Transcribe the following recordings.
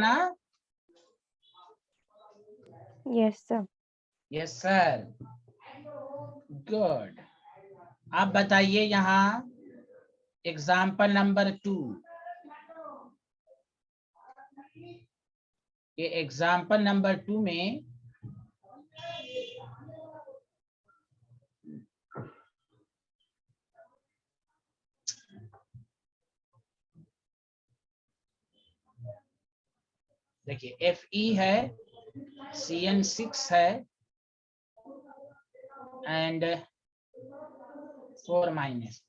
ना? Yes sir. Yes sir, good. अब बताइए यहाँ एग्जाम्पल नंबर 2, ये एग्जाम्पल नंबर 2 में देखिए Fe है, Cn6 है एंड 4 माइनस।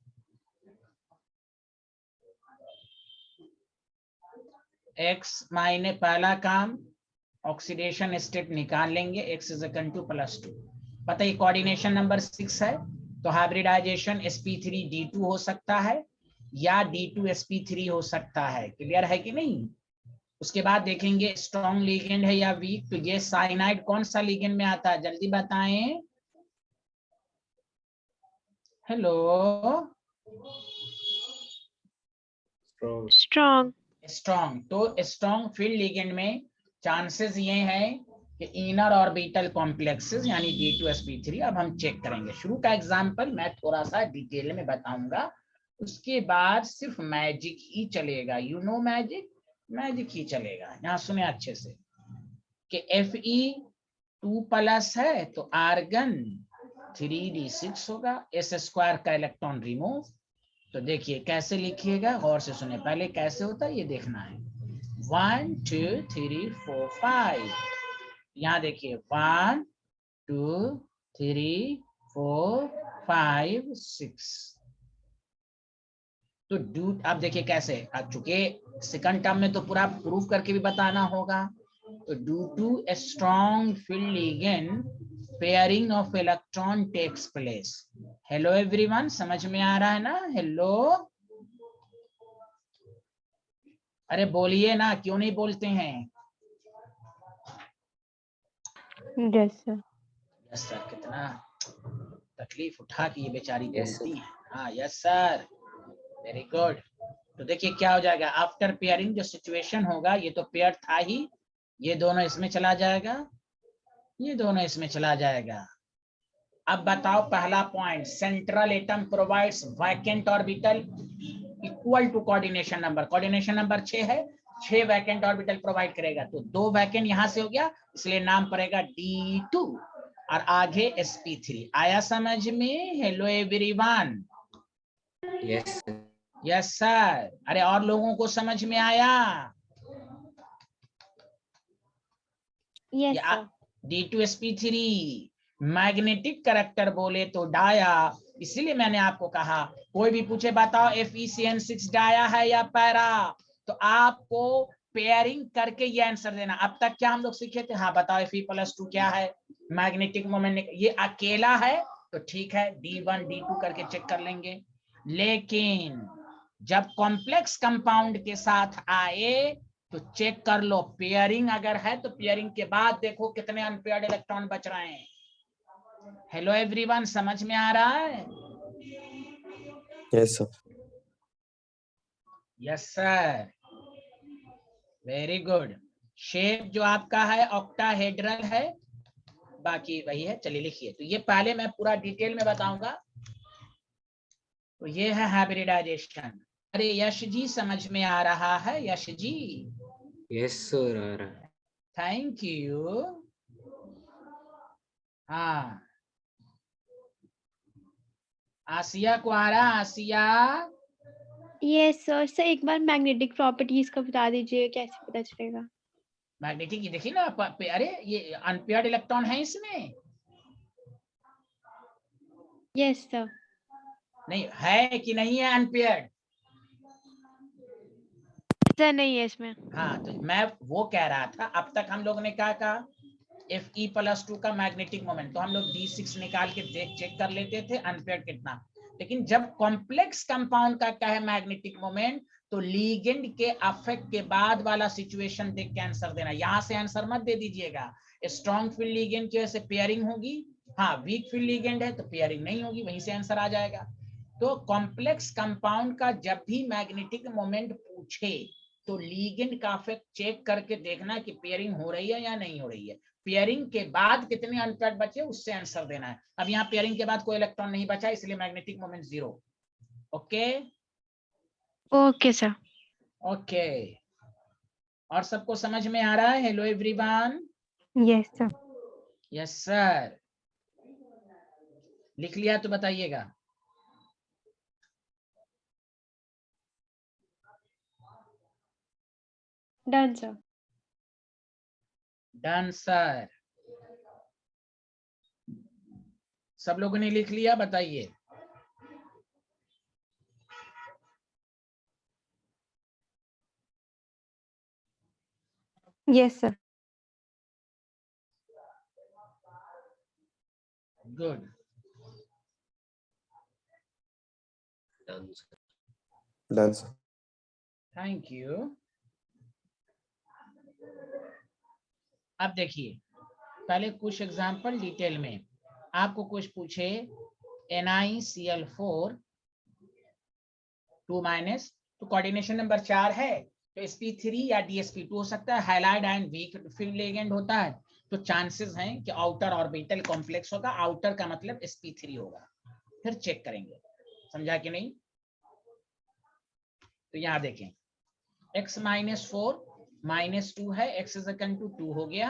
X मायने पहला काम ऑक्सीडेशन स्टेट निकाल लेंगे, X इज इक्वल टू +2। बताइए कोऑर्डिनेशन नंबर 6 है तो हाइब्रिडाइजेशन sp3d2 हो सकता है या d2sp3 हो सकता है। क्लियर है कि नहीं? उसके बाद देखेंगे स्ट्रॉन्ग लिगेंड है या वीक। तो ये साइनाइड कौन सा लिगेंड में आता है, जल्दी बताएं। Hello, strong. स्ट्रॉन्ग। तो स्ट्रॉन्ग फील्ड लिगेंड में चांसेस ये हैं कि इनर ऑर्बिटल कॉम्प्लेक्सेस यानी D2sp3। अब हम चेक करेंगे। शुरू का एग्जांपल मैं थोड़ा सा डिटेल में बताऊंगा, उसके बाद सिर्फ मैजिक ही चलेगा। यू नो मैजिक, मैजिक ही चलेगा। यहाँ सुने अच्छे से कि Fe2+ है तो आर्गन 3d6 होगा, s² का इलेक्ट्रॉन रिमूव। तो देखिए कैसे लिखिएगा, गौर से सुने। पहले कैसे होता है ये देखना है। 1 2 3 4 5। यहाँ देखिए 1 2 3 4 5 6। तो डू आप देखिए कैसे, चूंकि सेकंड टर्म में तो पूरा प्रूफ करके भी बताना होगा। तो due to a strong field ligand pairing of electron takes place. Hello everyone, समझ में आ रहा है ना? हेलो, अरे बोलिए ना, क्यों नहीं बोलते हैं? Yes sir. यस सर, कितना तकलीफ उठा के ये बेचारी बोलती हैं। हाँ यस सर, वेरी गुड। तो देखिए क्या हो जाएगा आफ्टर पेयरिंग, जो सिचुएशन होगा, ये तो पेयर था ही, ये दोनों इसमें चला जाएगा, ये दोनों इसमें चला जाएगा। अब बताओ पहला point, central atom provides vacant orbital equal to coordination number. Coordination number 6 है, 6 वैकेंट ऑर्बिटल प्रोवाइड करेगा। तो 2 वैकेंट यहां से हो गया, इसलिए नाम पड़ेगा D2 और आगे sp3। आया समझ में? Hello everyone. Yes yes sir. अरे और लोगों को समझ में आया? Yes sir. D2sp3 magnetic character बोले तो डाया, इसीलिए मैंने आपको कहा कोई भी पूछे बताओ FeCN6 डाया है या पैरा, तो आपको पेयरिंग करके ये आंसर देना। अब तक क्या हम लोग सीखे थे? हाँ बताओ Fe+2 क्या है, मैग्नेटिक मोमेंट। ये अकेला है तो ठीक है, D1 D2 करके चेक कर लेंगे। लेकिन जब कॉम्प्लेक्स कंपाउंड के साथ आए तो चेक कर लो, पेयरिंग अगर है तो पेयरिंग के बाद देखो कितने अनपेयर्ड इलेक्ट्रॉन बच रहे हैं। हेलो एवरीवन, समझ में आ रहा है? Yes sir. Yes sir, very good. Shape जो आपका है ऑक्टाहेड्रल है, बाकी वही है। चलिए लिखिए। तो ये पहले मैं पूरा डिटेल में बताऊंगा। तो ये है हाइब्रिडाइजेशन। अरे यश जी समझ में आ रहा है? यश जी यस सर आ रहा है। Thank you. हाँ आसिया को आ रहा? आसिया यस सर। सर एक बार मैग्नेटिक प्रॉपर्टीज का बता दीजिए, कैसे पता चलेगा? मैग्नेटिक की देखिए ना, अरे ये अनपेयर्ड इलेक्ट्रॉन है इसमें। Yes sir. नहीं है कि नहीं है अनपेयर्ड? सर नहीं है इसमें। हाँ तो मैं वो कह रहा था, अब तक हम लोग ने क्या कहा, Fe+2 का मैग्नेटिक मोमेंट, तो हम लोग D6 निकाल के चेक कर लेते थे अनपेयर्ड कितना। लेकिन जब कॉम्प्लेक्स कंपाउंड का क्या है मैग्नेटिक मोमेंट, तो लीगेंड के अफेक्ट के बाद वाला सिचुएशन देख के आंसर देना। यहां से आंसर मत दे दीजिएगा। स्ट्रॉन्ग फील्ड लीगेंड की वजह से पेयरिंग होगी, हाँ वीक फील्ड लीगेंड है तो पेयरिंग नहीं होगी, वहीं से आंसर आ जाएगा। तो कॉम्प्लेक्स कंपाउंड का जब भी मैग्नेटिक मोमेंट पूछे तो लीगेंड का इफेक्ट चेक करके देखना कि पेयरिंग हो रही है या नहीं हो रही है। पेयरिंग के बाद कितने अनपेयर्ड बचे उससे आंसर देना है। अब यहाँ पेयरिंग के बाद कोई इलेक्ट्रॉन नहीं बचा, इसलिए magnetic moment 0। Okay okay sir. Okay, और सबको समझ में आ रहा है? Hello everyone. Yes sir. Yes sir. लिख लिया तो बताइएगा। Done sir. Done sir. सब लोगों ने लिख लिया? बताइए। Yes sir. Good. Done, sir. Done, sir. Thank you. अब देखिए, पहले कुछ एग्जांपल डिटेल में। आपको कुछ पूछे NiCl4 2- तो कोऑर्डिनेशन नंबर 4 है, तो sp3 या dsp2 हो सकता है। Halide and weak field ligand होता है, तो चांसेस हैं कि आउटर ऑर्बिटल कॉम्प्लेक्स होगा। आउटर का मतलब sp3 होगा। फिर चेक करेंगे, समझा कि नहीं? तो यहाँ देखें, x -4 -2 है, x इज इक्वल टू 2 हो गया।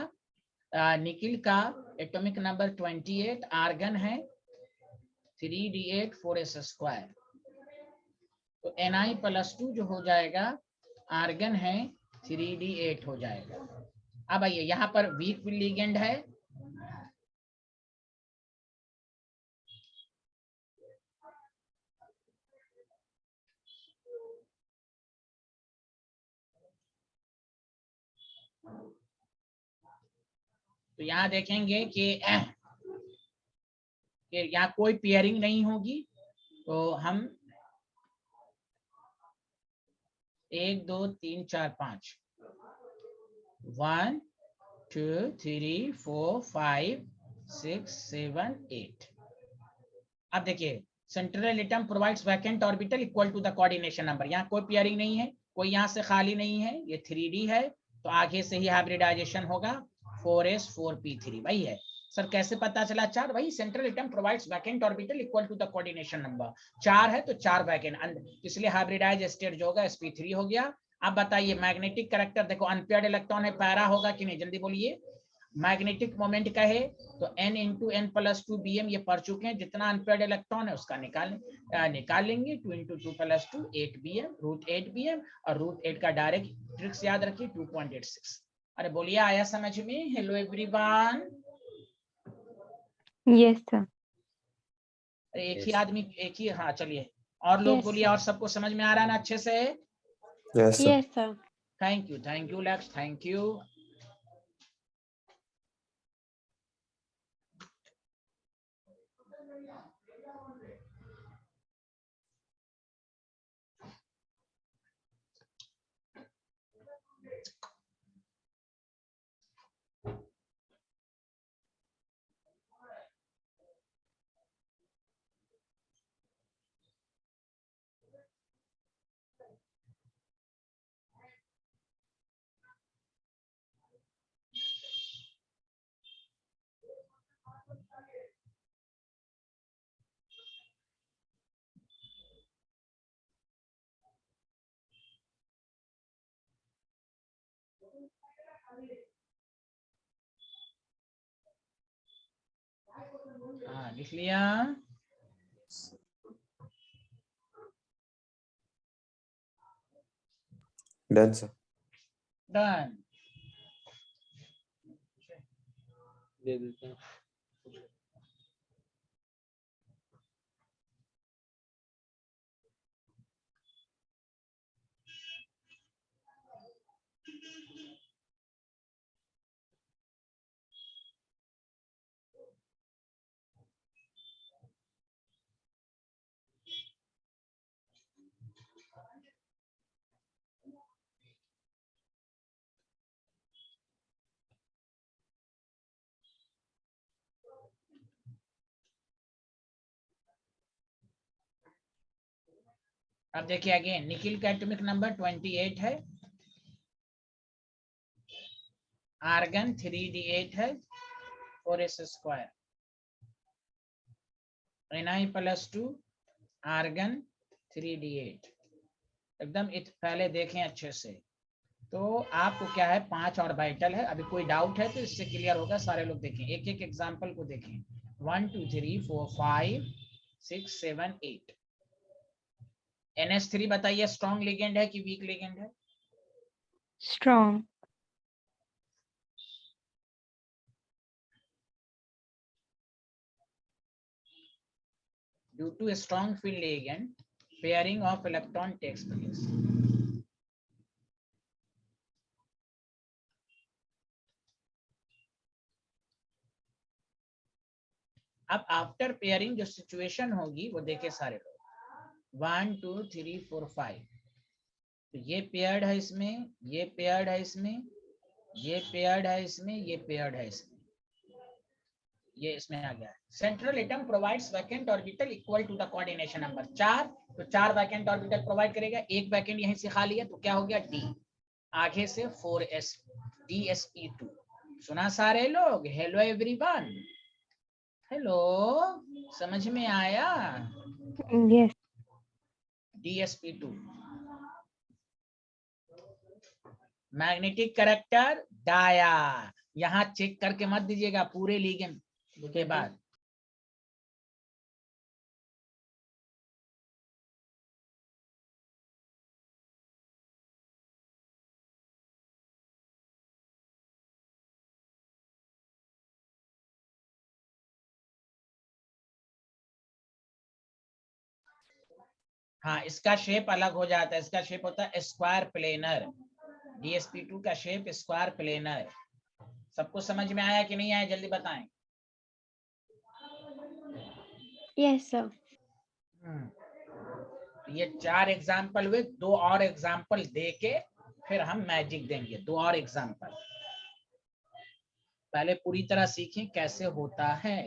निकिल का एटॉमिक नंबर 28, आर्गन है 3d8 4s²। तो Ni+2 जो हो जाएगा, आर्गन है 3d8 हो जाएगा। अब आइए, यहाँ पर वीक लिगेंड है, तो यहाँ देखेंगे कि यहाँ कोई पेयरिंग नहीं होगी, तो हम 1 2 3 4 5 1 2 3 4 5 6 7 8। अब देखिए, central atom provides vacant orbital equal to the coordination number. यहाँ कोई पेयरिंग नहीं है, कोई यहाँ से खाली नहीं है, ये 3d है, तो आगे से ही हाइब्रिडाइजेशन होगा 4s 4p3। वही है सर, कैसे पता चला 4? वही central atom provides vacant orbital equal to the coordination number. 4 है तो 4 वैकेंट, इसलिए हाइब्रिडाइज स्टेट जो होगा sp3 हो गया। अब बताइए मैग्नेटिक कैरेक्टर, देखो अनपेयर्ड इलेक्ट्रॉन है, पैरा होगा कि नहीं, जल्दी बोलिए। मैग्नेटिक मोमेंट का है तो n × n+2 bm, ये पढ़ चुके हैं। जितना अनपेयर्ड इलेक्ट्रॉन है उसका निकाल लेंगे। 2 × 2+2 8 bm, √8 bm, और √8 का डायरेक्ट ट्रिक्स याद रखिए 2.86। अरे बोलिए, आया समझ में? Hello everyone. Yes sir. एक ही Yes. आदमी, एक ही, हाँ चलिए और लोग Yes, बोलिए। sir. और सबको समझ में आ रहा है ना अच्छे से? Yes, sir. Yes sir. Thank you लेक्स, थैंक यू। हाँ लिख लिया। Done, sir. डन। दे देता हूँ। अब देखिए अगेन, निकिल का एटॉमिक नंबर 28 है, आर्गन 3d8 है 4s², Na+2 आर्गन 3d8 एकदम पहले देखें अच्छे से। तो आपको क्या है 5 ऑर्बिटल है। अभी कोई डाउट है तो इससे क्लियर होगा। सारे लोग देखें, एक एक एग्जांपल को देखें। 1 2 3 4 5 6 7 8। NH3 बताइए स्ट्रॉन्ग लिगेंड है कि वीक लिगेंड है? Strong. Due to a strong field ligand, pairing of electron takes place. अब आफ्टर पेयरिंग जो सिचुएशन होगी वो देखे सारे लोग। 1 2 3 4 5। तो ये पेयर्ड है इसमें, ये पेयर्ड है इसमें, ये पेयर्ड है इसमें, ये पेयर्ड है इसमें, ये इसमें आ गया। Central atom provides vacant orbital equal to the coordination number 4। तो 4 वैकेंट ऑर्बिटल प्रोवाइड करेगा। एक वैकेंट यहीं से खाली है तो क्या हो गया D, आगे से 4s dsp2। सुना सारे लोग? हेलो एवरीवन, हेलो, समझ में आया? Yes. dsp2 magnetic character dia. यहां चेक करके मत दीजिएगा पूरे लिगेंड के बाद। हाँ, इसका शेप अलग हो जाता है। इसका शेप होता है स्क्वायर प्लेनर। dsp2 का शेप स्क्वायर प्लेनर। सबको समझ में आया कि नहीं आया? जल्दी बताएं। Yes sir. ये 4 एग्जाम्पल हुए। 2 और एग्जाम्पल देके फिर हम मैजिक देंगे। 2 और एग्जाम्पल। पहले पूरी तरह सीखें कैसे होता है।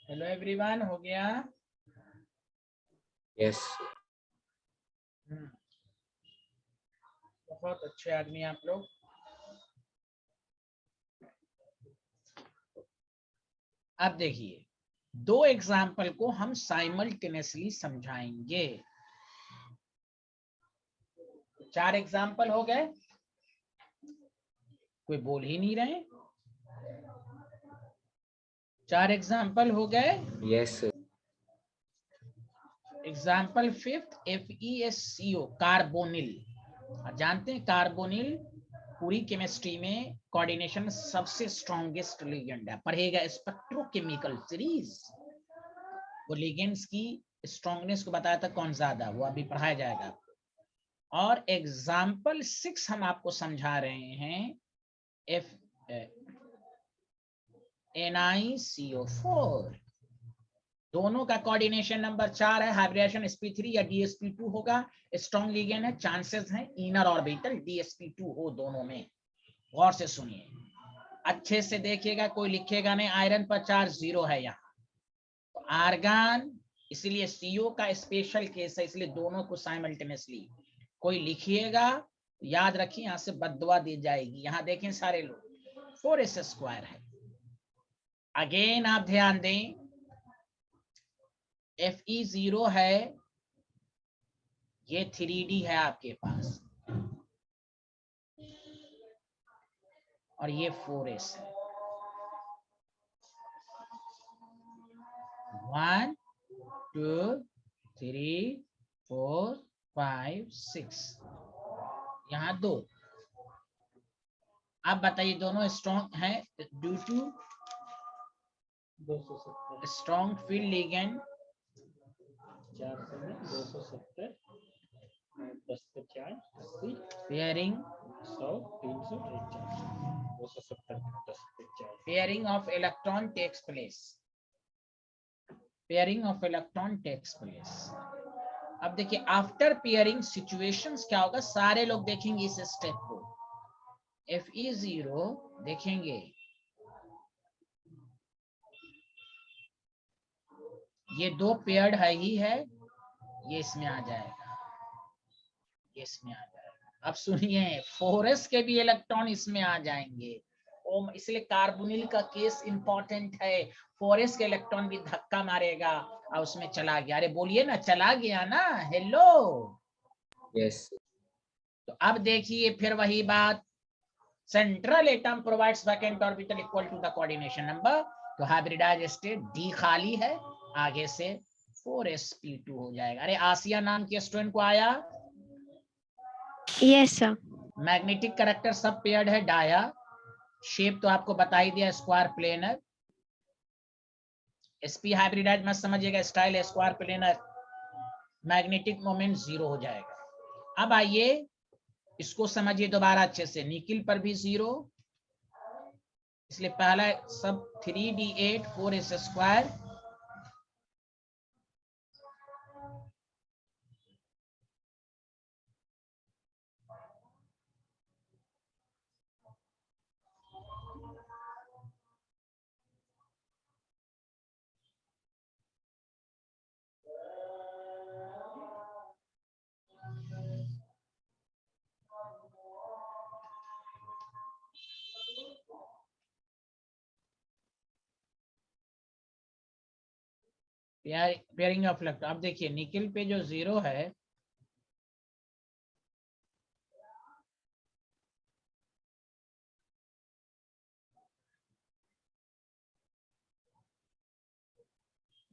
हेलो एवरीवन, हो गया? यस। बहुत अच्छे आदमी आप लोग। अब देखिए 2 एग्जाम्पल को हम साइमल्टेनियसली समझाएंगे। 4 एग्जाम्पल हो गए। कोई बोल ही नहीं रहे। 4 एग्जाम्पल हो गए। Yes. Example 5th FeSCO carbonyl. जानते हैं कार्बोनिल पूरी केमिस्ट्री में कोऑर्डिनेशन सबसे स्ट्रॉन्गेस्ट लिगेंड है। पढ़ेगा स्पेक्ट्रोकेमिकल सीरीज, वो लिगेंड्स की स्ट्रॉन्गनेस को बताया था कौन ज्यादा, वो अभी पढ़ाया जाएगा। और एग्जाम्पल 6 हम आपको समझा रहे हैं NiCO4। दोनों का कोऑर्डिनेशन नंबर 4 है। हाइब्रिडेशन sp3 या dsp2 होगा। स्ट्रॉन्ग लिगेंड है, चांसेस हैं इनर ऑर्बिटल dsp2 हो दोनों में। गौर से सुनिए, अच्छे से देखिएगा, कोई लिखेगा नहीं आयरन पर चार्ज 0 है यहाँ। तो आर्गन, इसलिए CO का स्पेशल केस है, इसलिए दोनों को साइमल्टेनियसली कोई लिखिएगा, याद रखिए यहां से बददुआ दी जाएगी। यहां देखें सारे लोग 4s² है। अगेन आप ध्यान दें, Fe0 है, ये 3D है आपके पास, और ये 4s है। 1 2 3 4 5 6, यहाँ 2। आप बताइए दोनों स्ट्रॉन्ग है due to 270 strong field ligand 4 में 270 10 पे 4 80 पेयरिंग 100 300 270 10 पे 4 pairing of electron takes place. Pairing of electron takes place. अब देखिए आफ्टर पेयरिंग सिचुएशंस क्या होगा, सारे लोग देखेंगे इस स्टेप को। Fe0 देखेंगे, ये 2 पेयर्ड है ही है, ये इसमें आ जाएगा, ये इसमें आ जाएगा। अब सुनिए 4s के भी इलेक्ट्रॉन इसमें आ जाएंगे, इसलिए कार्बोनिल का केस इंपॉर्टेंट है। 4s के इलेक्ट्रॉन भी धक्का मारेगा और उसमें चला गया। अरे बोलिए ना, चला गया ना, हेलो। यस। तो अब देखिए फिर वही बात, central atom provides vacant orbital equal to the coordination number. तो हाइब्रिडाइज स्टेट D खाली है, आगे से 4sp2 हो जाएगा। अरे आसिया नाम के स्टूडेंट को आया? Yes sir. मैग्नेटिक कैरेक्टर सब पेयर्ड है, डाया। शेप तो आपको बता ही दिया, स्क्वायर प्लेनर। sp हाइब्रिडाइज मत समझिएगा, स्टाइल है स्क्वायर प्लेनर। मैग्नेटिक मोमेंट 0 हो जाएगा। अब आइए इसको समझिए दोबारा अच्छे से। निकिल पर भी 0, इसलिए पहला सब 3d8 4s²। Pairing of electron. अब देखिए निकिल पे जो 0 है,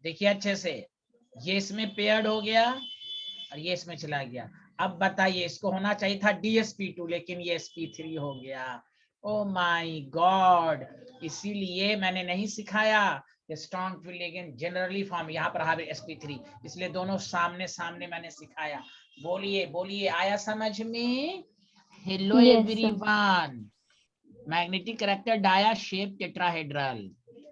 देखिए अच्छे से, ये इसमें पेयर्ड हो गया और ये इसमें चला गया। अब बताइए, इसको होना चाहिए था dsp2, लेकिन ये sp3 हो गया। ओ माय गॉड, इसीलिए मैंने नहीं सिखाया strong field ligand generally form, यहाँ पर हावी sp3, इसलिए दोनों सामने सामने मैंने सिखाया। बोलिए बोलिए, आया समझ में? Hello everyone. Magnetic character dia shape tetrahedral,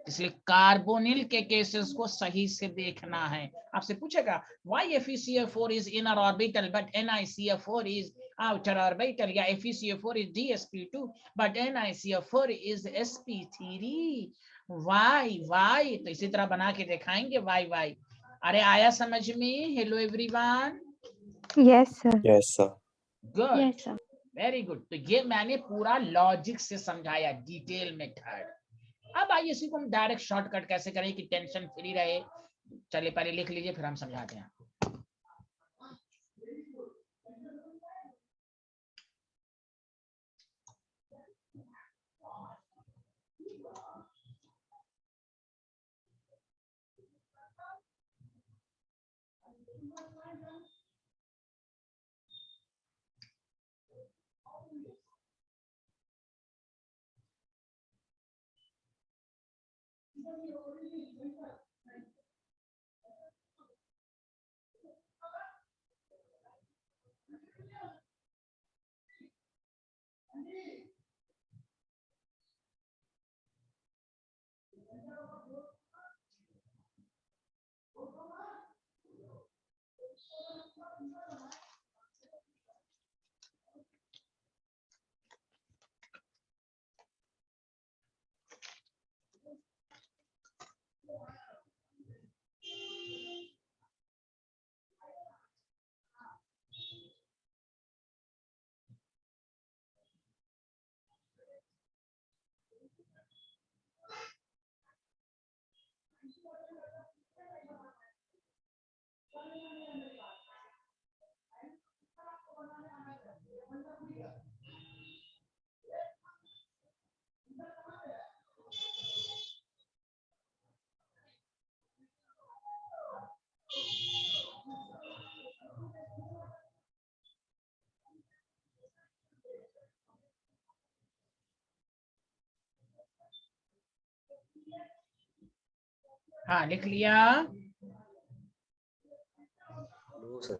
इसलिए कार्बोनिल के केसेस को सही से देखना है। आपसे पूछेगा why FeCO4 is inner orbital but NiCO4 is outer orbital, या FeCO4 is dsp2 but NiCO4 is sp3। why तो इसी तरह बना के दिखाएंगे why। अरे आया समझ में? Hello everyone. Yes sir. Yes, sir. Good, yes sir. Very good. तो ये मैंने पूरा लॉजिक से समझाया, डिटेल मेथड। अब आइए इसी को हम डायरेक्ट शॉर्टकट कैसे करें कि टेंशन फ्री रहे। चलिए पहले लिख लीजिए, फिर हम समझाते हैं। हाँ लिख लिया। No, sir.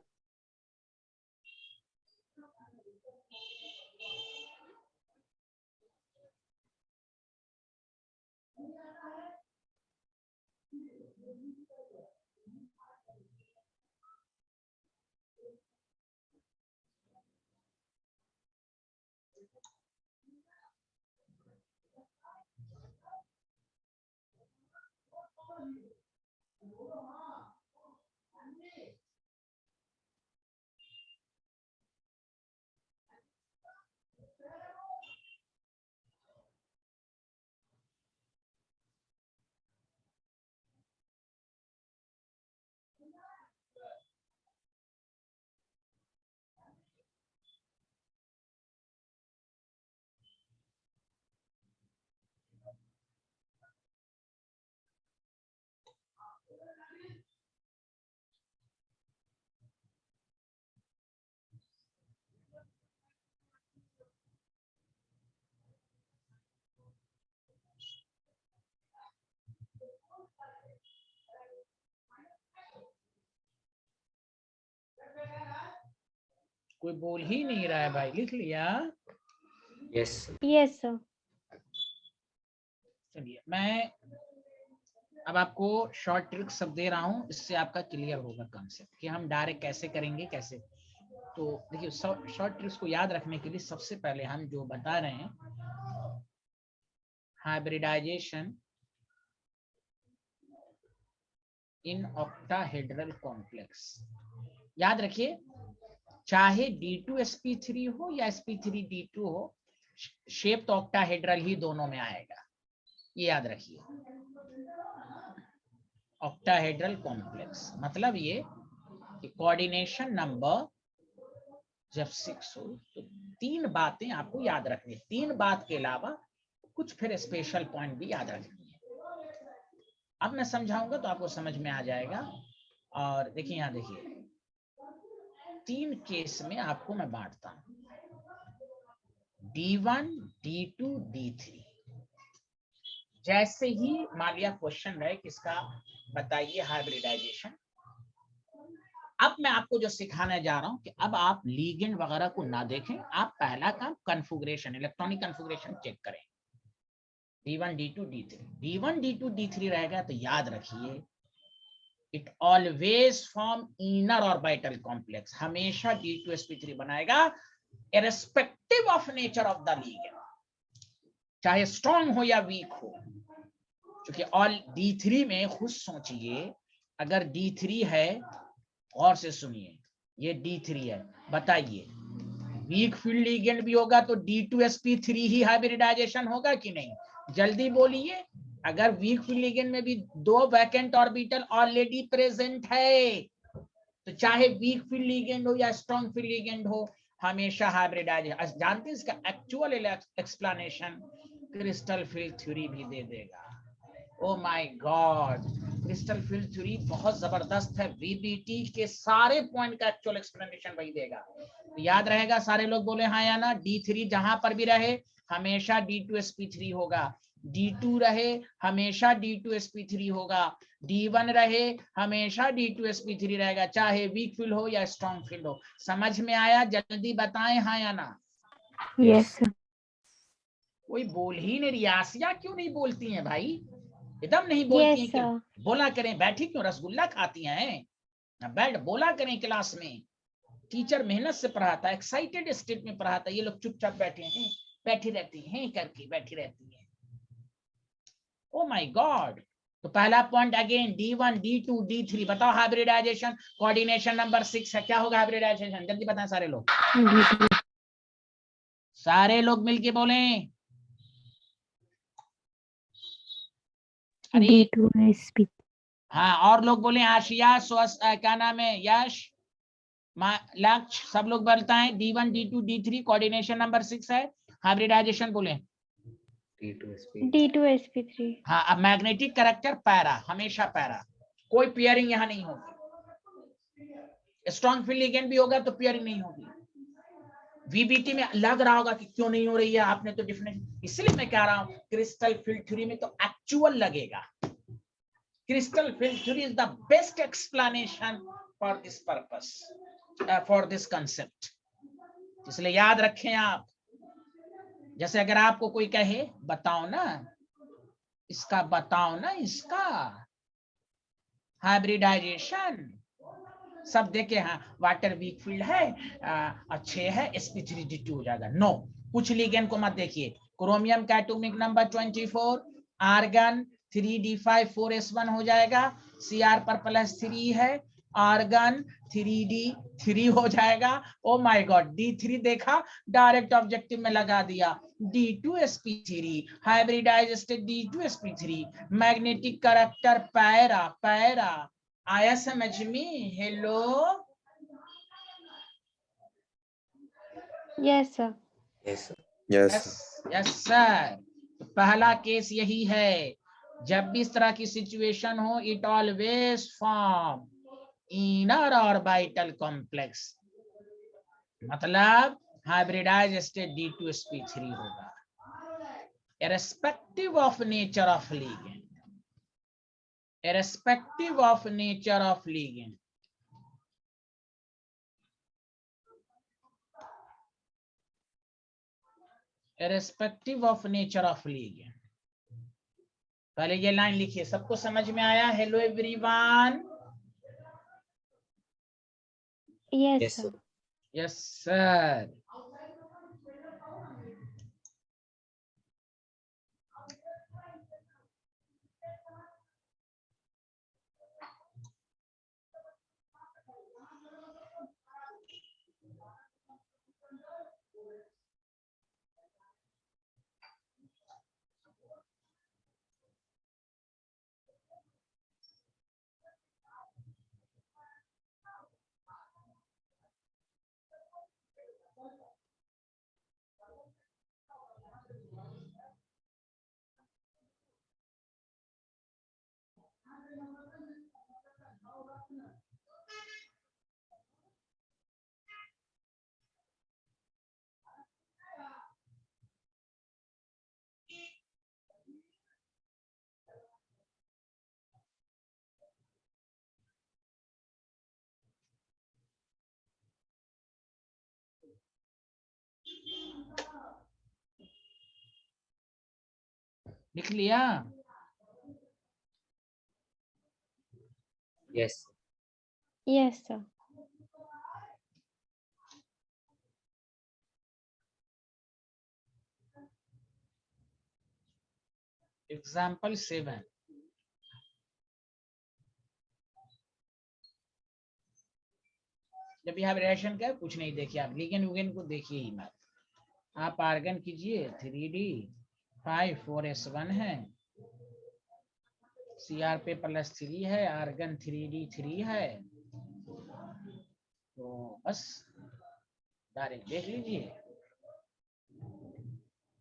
कोई बोल ही नहीं रहा है भाई। लिख लिया। Yes, sir. Yes, sir. चलिए मैं अब आपको शॉर्ट ट्रिक सब दे रहा हूं, इससे आपका क्लियर होगा कॉन्सेप्ट कि हम डायरेक्ट कैसे करेंगे कैसे। तो देखिए शॉर्ट ट्रिक्स को याद रखने के लिए सबसे पहले हम जो बता रहे हैं, हाइब्रिडाइजेशन इन ऑक्टाहेड्रल कॉम्प्लेक्स। याद रखिए, चाहे D2sp3 हो या sp3D2 हो, शेप तो ऑक्टाहेड्रल ही दोनों में आएगा, ये याद रखिए। ऑक्टाहेड्रल कॉम्प्लेक्स मतलब ये कि कोऑर्डिनेशन नंबर जब 6 हो तो 3 बातें आपको याद रखनी है। 3 बात के अलावा कुछ फिर स्पेशल पॉइंट भी याद रखनी है। अब मैं समझाऊंगा तो आपको समझ में आ जाएगा। और देखिए यहाँ देखिए, 3 केस में आपको मैं बांटता हूं, D1, D2, D3। जैसे ही मान लिया क्वेश्चन रहे किसका, बताइए हाइब्रिडाइजेशन। अब मैं आपको जो सिखाने जा रहा हूं कि अब आप लीगेंड वगैरह को ना देखें, आप पहला काम कॉन्फ़िगरेशन, इलेक्ट्रॉनिक कॉन्फ़िगरेशन चेक करें। D1, D2, D3, D1, D2, D3 रहेगा तो याद रखिए, it always form inner orbital complex. हमेशा D2sp3 बनाएगा, irrespective of nature of the ligand, चाहे स्ट्रॉन्ग हो या वीक हो। क्योंकि ऑल D3 में खुद सोचिए, अगर D3 है, और से सुनिए, ये D3 है, बताइए वीक फील्ड लीगेंड भी होगा तो D2sp3 ही हाइब्रिडाइजेशन होगा कि नहीं? जल्दी बोलिए। अगर वीक फील्ड लीगेंड में भी 2 वैकेंट ऑर्बिटल ऑलरेडी प्रेजेंट है, तो चाहे वीक फील्ड लीगेंड हो या स्ट्रॉन्ग फील्ड लीगेंड हो, हमेशा हाइब्रिडाइजेशन। जानते हैं इसका actual explanation crystal field theory भी दे देगा। Oh my God, crystal field theory बहुत जबरदस्त है। VBT के सारे पॉइंट का एक्चुअल एक्सप्लेनेशन वही देगा। तो याद रहेगा, सारे लोग बोले हाँ या ना। D3 जहां पर भी रहे हमेशा D2sp3 होगा, D2 रहे हमेशा D2sp3 होगा, D1 रहे हमेशा D2sp3 रहेगा, चाहे वीक फील्ड हो या स्ट्रॉन्ग फील्ड हो। समझ में आया? जल्दी बताएं हाँ या ना। Yes, sir. कोई बोल ही नहीं रही। आसिया क्यों नहीं बोलती हैं भाई? एकदम नहीं बोलती हैं Yes, कि sir. बोला करें। बैठी क्यों, रसगुल्ला खाती हैं? बैठ बोला करें क्लास में। टीचर मेहनत से पढ़ाता है, एक्साइटेड स्टेट में पढ़ाता है, ये लोग चुपचाप बैठे हैं, बैठी रहती हैं करके बैठी रहती हैं। Oh my God. तो पहला point again, D1, D2, D3। बताओ हाइब्रिडाइजेशन कोऑर्डिनेशन नंबर 6 है, क्या होगा हाइब्रिडाइजेशन? जल्दी बताएं सारे लोग, सारे लोग मिलके बोलें। अरे D2sp. हाँ, और लोग बोले। आशिया, क्या नाम है, यश, लक्ष्य, सब लोग बोलता है D1, D2, D3 coordination number 6 है। हाइब्रिडाइजेशन बोले D2sp3. हाँ। अब मैग्नेटिक कैरेक्टर पैरा, हमेशा पैरा, कोई पेयरिंग यहाँ नहीं होगी। स्ट्रॉन्ग फील्ड लिगेंड भी होगा तो पेयरिंग नहीं होगी। VBT में लग रहा होगा कि क्यों नहीं हो रही है, आपने तो डिफरेंट, इसलिए मैं कह रहा हूं क्रिस्टल फील्ड थ्योरी में तो एक्चुअल लगेगा। crystal field theory is the best explanation for this purpose, for this concept. इसलिए याद रखें आप, जैसे अगर आपको कोई कहे बताओ ना इसका, बताओ ना इसका हाइब्रिडाइजेशन, सब देखे, हाँ वाटर वीक फील्ड है, अच्छे है, sp3d2 हो जाएगा। नो, कुछ लिगेंड को मत देखिए। क्रोमियम का atomic number 24, argon 3d5 4s1 हो जाएगा, Cr पर +3 है, आर्गन 3d3 हो जाएगा। ओ माय गॉड, d3 देखा, डायरेक्ट ऑब्जेक्टिव में लगा दिया, d2sp3 hybridized state, d2sp3 magnetic character para, para. आया समझ में? Hello, Yes, sir. Yes, sir. Yes, yes sir. Yes sir. पहला केस यही है, जब भी इस तरह की सिचुएशन हो, it always form inner orbital complex, मतलब हाइब्रिडाइज्ड स्टेट d2sp3 होगा, irrespective of nature of ligand, irrespective of nature of ligand। irrespective of nature of ligand। पहले ये लाइन लिखिए, सबको समझ में आया? Hello everyone. Yes, Yes, sir. sir. Yes sir. लिख लिया? Yes, sir. Yes, sir. Example 7, जब यहाँ रिएक्शन का कुछ नहीं देखिए, आप लिगेंड विगेंड को देखिए ही मत। आप आर्गन कीजिए 3d5 4s1 है, Cr पे +3 है, आर्गन 3d3 है, तो बस डायरेक्ट देख लीजिए।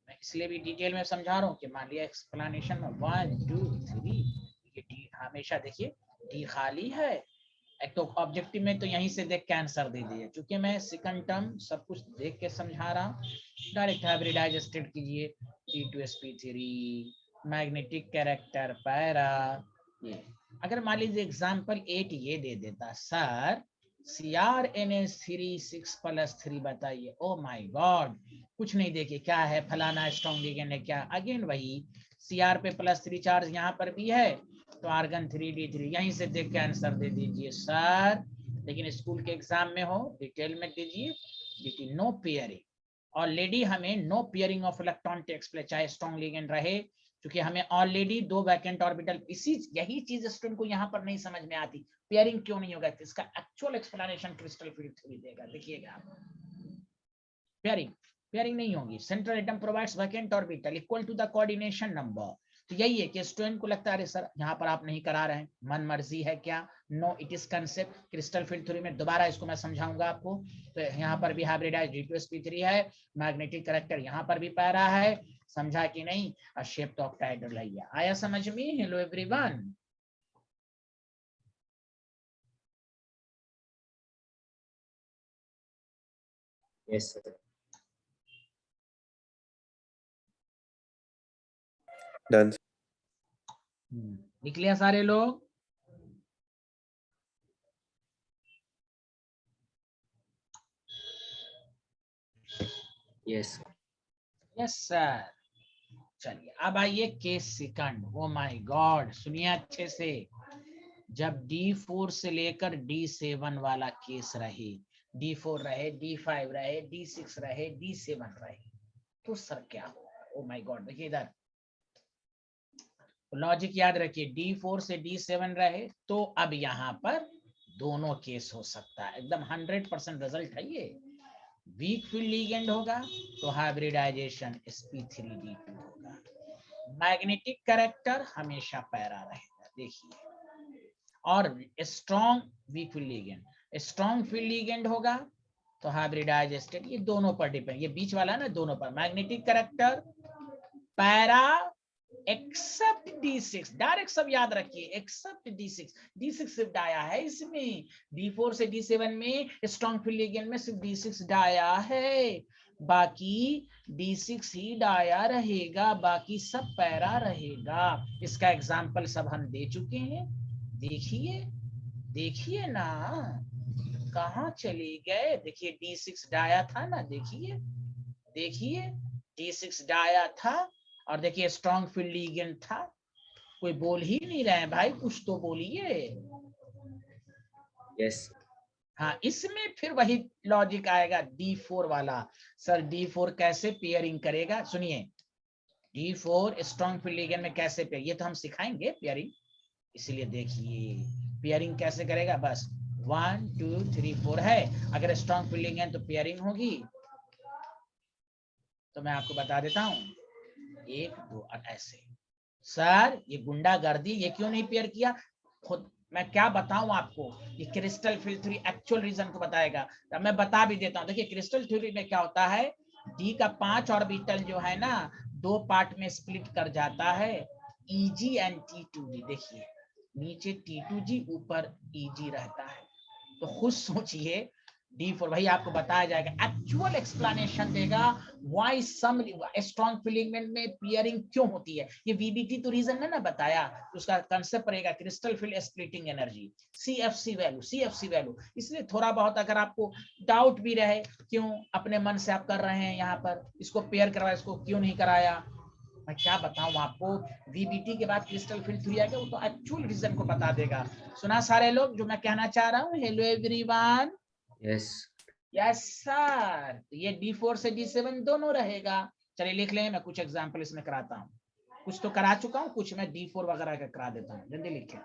मैं इसलिए भी डिटेल में समझा रहा हूँ कि मान लिया एक्सप्लेनेशन में 1 2 3, ये डी हमेशा देखिए, डी खाली है, एक तो ऑब्जेक्टिव में तो यहीं से देख के आंसर दे दिए, क्योंकि मैं सेकंड टर्म सब कुछ देख के समझा रहा हूँ। डायरेक्ट हाइब्रिडाइज स्टेट कीजिए, d2sp3 मैग्नेटिक कैरेक्टर पैरा। ये अगर मान लीजिए एग्जांपल 8 ये दे देता, सर CrNH3 6+3 बताइए। ओ माय गॉड, कुछ नहीं देखिए क्या है, फलाना स्ट्रॉन्ग लिगेंड है क्या, अगेन वही Cr पे +3 चार्ज यहाँ पर भी है, तो आर्गन 3d3 यहीं से देख के आंसर दे दीजिए सर। लेकिन स्कूल के एग्जाम में हो डिटेल में दीजिए, नो पेयरिंग। ऑलरेडी हमें no pairing of electron takes place, चाहे स्ट्रॉन्ग लिगेंड रहे, क्योंकि हमें ऑलरेडी 2 वैकेंट ऑर्बिटल, यही चीज स्टूडेंट को यहाँ पर नहीं समझ में आती, पेयरिंग क्यों नहीं होगा, इसका actual explanation crystal field theory देगा। देखिएगा आप, पेयरिंग नहीं होगी, central atom provides vacant orbital equal to the coordination number. तो यही है कि स्टूडेंट को लगता है सर यहाँ पर आप नहीं करा रहे हैं, मन मर्जी है क्या? No, it is concept crystal field theory में दोबारा इसको मैं समझाऊंगा आपको। तो यहाँ पर भी हाइब्रिडाइज्ड d2sp3 है, मैग्नेटिक कैरेक्टर यहाँ पर भी पैरा है, समझा कि नहीं? शेप तो ऑक्टाहेड्रल है। आया समझ में? Hello everyone. Yes, sir. Done. लिख लिया सारे लोग? Yes. Yes sir. चलिए अब आइए case second. Oh my God, सुनिए अच्छे से। जब D4 से लेकर D7 वाला केस रहे, D4 रहे, D5 रहे, D6 रहे, D7 रहे, तो सर क्या होगा? ओ माय गॉड, देखिए इधर लॉजिक याद रखिए। D4 से D7 रहे तो अब यहाँ पर दोनों केस हो सकता है। एकदम 100% रिजल्ट है ये। वीक फील्ड लिगेंड होगा तो हाइब्रिडाइजेशन sp3d2 होगा। मैग्नेटिक कैरेक्टर हमेशा पैरा रहेगा, देखिए। और strong weak field ligand, strong field ligand होगा तो हाइब्रिडाइज स्टेट। ये दोनों पर डिपेंड, ये बीच वाला ना, दोनों पर। Magnetic character para except D6, direct सब याद रखिए, एक्सेप्ट D6। D6 सिर्फ डाया है इसमें। D4 से D7 में स्ट्रॉन्ग फील्ड लिगेंड में सिर्फ D6 डाया है, बाकी D6 ही डाया रहेगा, बाकी सब पैरा रहेगा। इसका एग्जाम्पल सब हम दे चुके हैं, देखिए देखिए ना, कहाँ चले गए? देखिए D6 डाया था ना, देखिए देखिए D6 डाया था, और देखिए स्ट्रॉन्ग फील्ड लिगेंड था। कोई बोल ही नहीं रहे भाई, कुछ तो बोलिए। Yes. हाँ, इसमें फिर वही लॉजिक आएगा D4 वाला। सर D4 कैसे पेयरिंग करेगा? सुनिए, D4 स्ट्रॉन्ग फील्ड लिगेंड में कैसे पेयर, ये तो हम सिखाएंगे पेयरिंग, इसलिए देखिए पेयरिंग कैसे करेगा। बस 1 2 3 4 है, अगर स्ट्रॉन्ग फील्ड लिगेंड तो पेयरिंग होगी। तो मैं आपको बता देता हूँ, 1 2 और ऐसे। सर ये गुंडागर्दी, ये क्यों नहीं पेयर किया? खुद मैं क्या बताऊं आपको, ये crystal field theory actual reason को बताएगा। तो मैं बता भी देता हूं। देखिए क्रिस्टल थ्योरी में क्या होता है, डी का 5 ऑर्बिटल जो है ना, 2 पार्ट में स्प्लिट कर जाता है, Eg एंड T2g। देखिए नीचे T2g, ऊपर Eg रहता है। तो खुद सोचिए, D4 भाई आपको बताया जाएगा, एक्चुअल एक्सप्लेनेशन देगा व्हाई सम स्ट्रॉन्ग फील्ड में पेयरिंग क्यों होती है। ये VBT तो रीजन है ना बताया, तो उसका कांसेप्ट पड़ेगा crystal field splitting energy, CFC value. इसलिए थोड़ा बहुत अगर आपको डाउट भी रहे, क्यों अपने मन से आप कर रहे हैं, यहाँ पर इसको पेयर करवाया, इसको क्यों नहीं कराया, मैं क्या बताऊं आपको। VBT के बाद क्रिस्टल फील्ड थ्योरी आएगा, वो तो एक्चुअल रीजन को बता देगा। सुना सारे लोग जो मैं कहना चाह रहा हूँ? Hello everyone. Yes. Yes sir. ये D4 से D7 दोनों रहेगा। चलिए लिख लें, मैं कुछ एग्जांपल इसमें कराता हूँ। कुछ तो करा चुका हूँ, कुछ मैं D4 वगैरह का करा देता हूँ, जल्दी लिखें।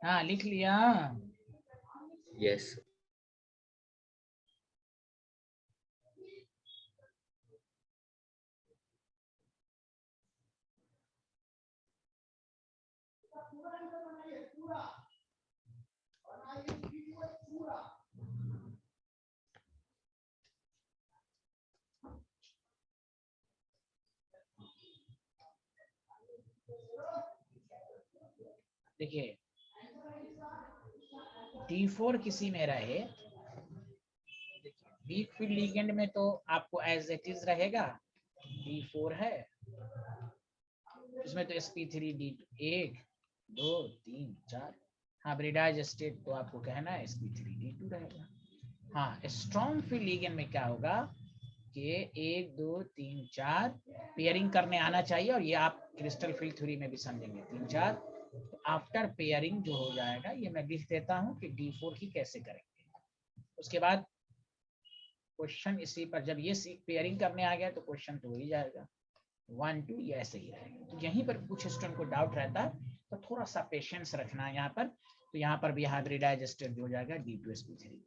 हाँ लिख लिया। Yes. देखिए D4 किसी में रहे, वीक फील्ड लिगेंड में तो आपको एज इट इज रहेगा, D4 है, इसमें तो sp3 D2 1 2 3 4, हाइब्रिडाइज स्टेट तो आपको कहना है sp3 D2 रहेगा। हाँ, स्ट्रॉन्ग फील्ड लिगेंड में क्या होगा कि 1 2 3 4 पेयरिंग करने आना चाहिए, और ये आप क्रिस्टल फील्ड थ्योरी में भी समझेंगे 3 4। आफ्टर पेयरिंग जो हो जाएगा, ये मैं लिख देता हूँ कि D4 की कैसे करेंगे। उसके बाद क्वेश्चन इसी पर, जब ये पेयरिंग करने आ गया तो क्वेश्चन तो हो ही जाएगा 1 2, ये ऐसे ही रहेगा। तो यहीं पर कुछ स्टूडेंट को डाउट रहता है, तो थोड़ा सा पेशेंस रखना है यहाँ पर। तो यहाँ पर भी हाइब्रिडाइज स्टेट हो जाएगा D2sp3।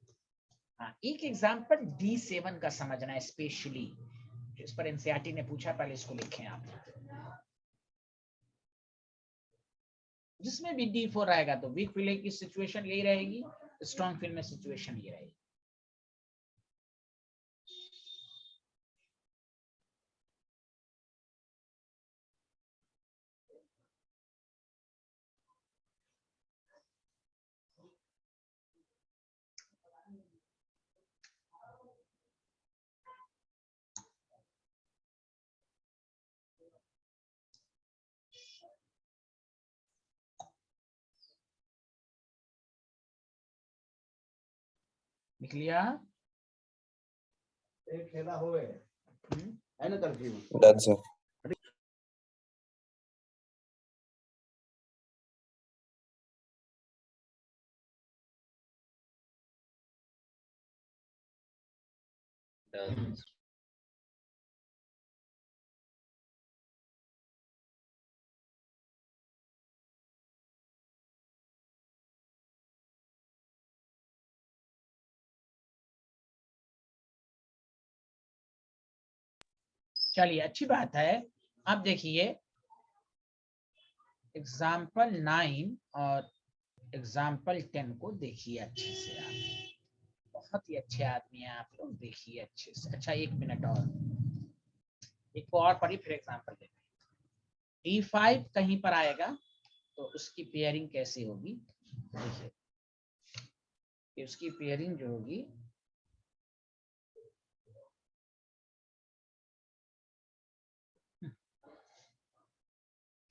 हाँ, एक एग्जाम्पल D7 का समझना है स्पेशली, इस पर एनसीईआरटी ने पूछा, पहले इसको लिखें आप। जिसमें भी D4 रहेगा तो वीक फील्ड की सिचुएशन यही रहेगी, स्ट्रॉन्ग फील्ड में सिचुएशन ये रहेगी। लिख लिया? खेला हो है ना तरकीब। Done, sir. Done. चलिए, अच्छी बात है। अब देखिए एग्जाम्पल 9 और एग्जाम्पल 10 को देखिए अच्छे से। आप बहुत ही अच्छे आदमी हैं आप लोग, देखिए अच्छे से। अच्छा, 1 मिनट और, एक को और पढ़ी फिर एग्जाम्पल देते हैं। D5 कहीं पर आएगा तो उसकी पेयरिंग कैसे होगी, देखिए कि उसकी पेयरिंग जो होगी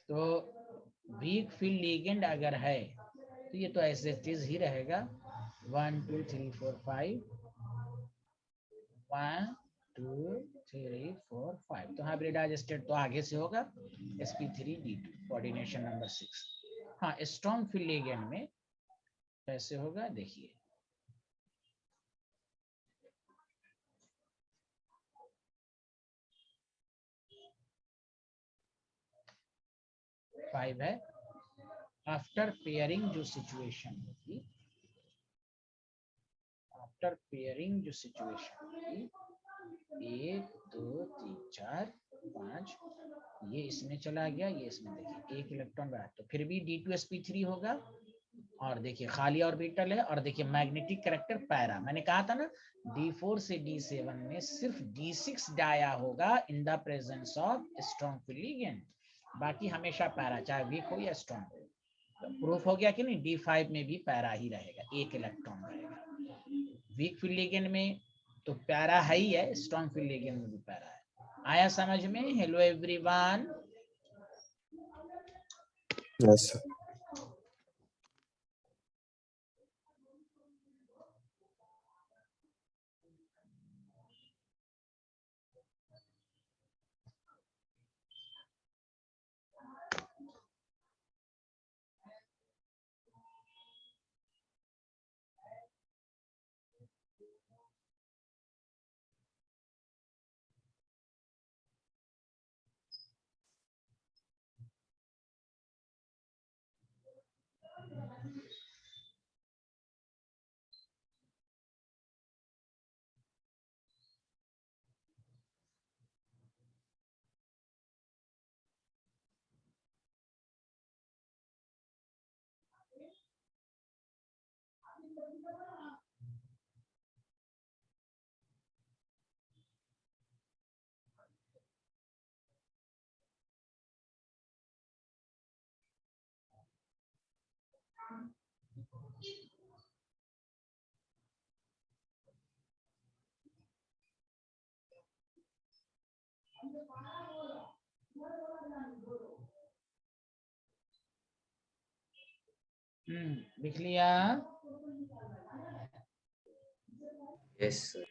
तो वीक फील्ड लिगेंड अगर है तो ये तो ऐसे चीज ही रहेगा 1 2 3 4 5 1 2 3 4 5। तो हाइब्रिडाइज स्टेट तो आगे से होगा sp3 D2, कोऑर्डिनेशन नंबर 6। हाँ, स्ट्रॉन्ग फील्ड लिगेंड में कैसे होगा देखिए, फाइव है। आफ्टर पेयरिंग जो सिचुएशन होगी, आफ्टर पेयरिंग जो सिचुएशन होगी 1 2 3 4 5, ये इसमें चला गया, ये इसमें, देखिए 1 इलेक्ट्रॉन बढ़ा, तो फिर भी D2sp3 होगा। और देखिए खाली ऑर्बिटल है, और देखिए मैग्नेटिक कैरेक्टर पैरा। मैंने कहा था ना D4 से D7 में सिर्फ D6 डाया होगा in the presence of strong field ligand, बाकी हमेशा पैरा, चाहे वीक हो या स्ट्रॉन्ग हो। तो प्रूफ हो गया कि नहीं, D5 में भी पैरा ही रहेगा, 1 इलेक्ट्रॉन रहेगा। वीक फील्ड लिगेंड में तो पैरा है ही है, स्ट्रॉन्ग फील्ड लिगेंड में भी पैरा है। आया समझ में? Hello everyone. Yes, sir. लिख लिया? Yes, sir.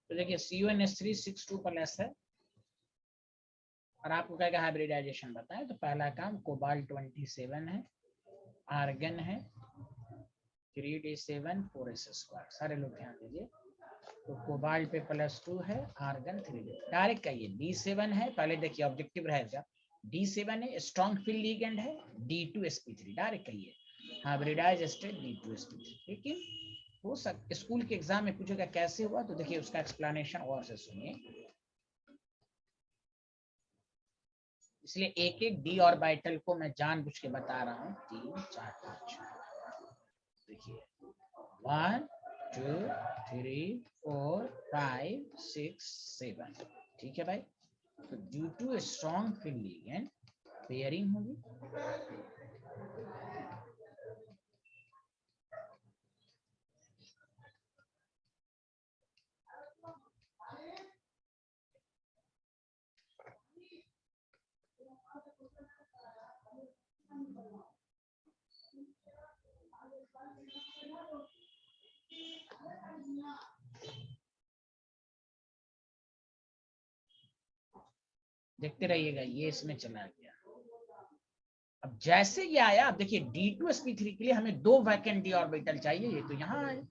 तो देखिए CuNH3 6 है और आपको क्या हाइब्रिडाइजेशन बताएं। तो पहला काम कोबाल्ट 27 है, आर्गन है 3d7 4s²। सारे लोग ध्यान दीजिए। तो कोबाल्ट पे +2 है, आर्गन 3d। डायरेक्ट कहिए D7 है। पहले देखिए ऑब्जेक्टिव रहेगा, D7 है, स्ट्रॉन्ग फील्ड लिगेंड है, D2sp3। डायरेक्ट कहिए हाइब्रिडाइज स्टेट D2sp3। लेकिन हो सकता स्कूल के एग्जाम में पूछेगा कैसे हुआ, तो देखिए उसका एक्सप्लेनेशन और से सुनिए। इसलिए एक एक डी ऑर्बिटल को मैं जानबूझ के बता रहा हूँ। 3 4 5 देखिए 1 2 3 4 5 6 7। ठीक है भाई। तो due to strong field ligand pairing होगी। देखते रहिएगा, ये इसमें चला गया। अब जैसे ये आया, अब देखिए D2sp3 के लिए हमें 2 वैकेंट डी ऑर्बिटल चाहिए। ये तो यहाँ है,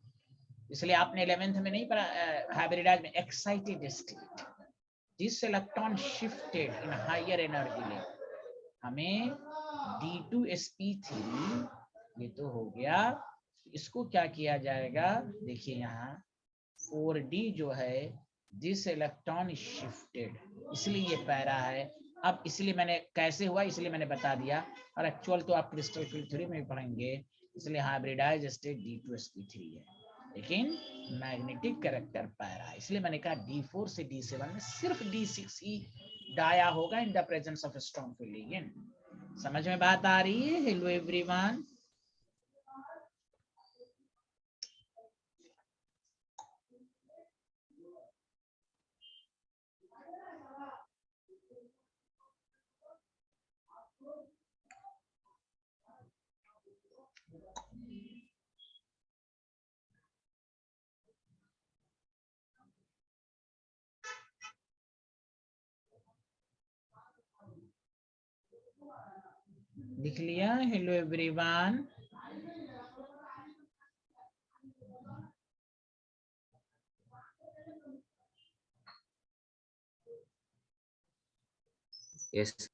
इसलिए आपने 11th में नहीं पढ़ा हाइब्रिडाइज में excited state this electron shifted in higher energy level. हमें D2sp3 ये तो हो गया। इसको क्या किया जाएगा, देखिए यहाँ 4d जो है दिस इलेक्ट्रॉन शिफ्टेड, इसलिए ये पैरा है। अब इसलिए मैंने कैसे हुआ इसलिए मैंने बता दिया, और एक्चुअल तो आप क्रिस्टल फील्ड थ्योरी में पढ़ेंगे। इसलिए हाइब्रिडाइज स्टेट D2sp3 है, लेकिन मैग्नेटिक कैरेक्टर पैरा, इसलिए मैंने कहा D4 से D7 में सिर्फ D6 ही डाया होगा in the presence of strong field ligand. समझ में बात आ रही है? Hello everyone. लिख लिया? Hello everyone. Yes.